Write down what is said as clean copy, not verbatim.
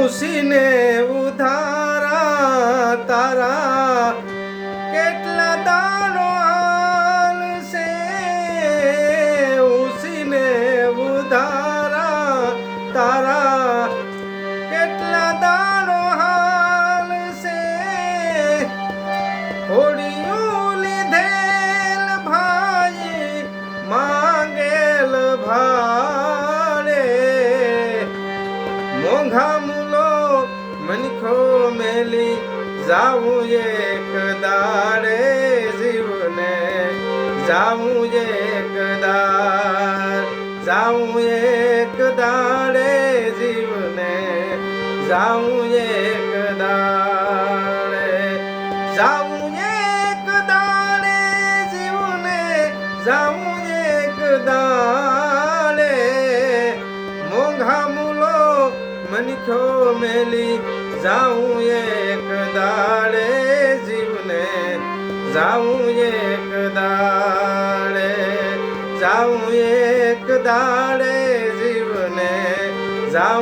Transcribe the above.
ઉસીને ઉધારા તારા કેટલા દાડો હાલશે ઉસીને ઉધારા તારા કેટલા દાડો હાલશે હોડિયું લીધેલ ભાઈ માંગેલ ભાડે મોંઘા મૂલો મનખો મેલી જાવું એક દાડે જીવને જાવું એક દાડે જીવને જાવું એક દાડે જાવું એક દાડે જીવને જાવું એક દાડે મોંઘા મૂલો મનખો મેલી જાવું એક દાડે જીવને જાવું એક દાડે જાવું એક દાડે જીવને જાવું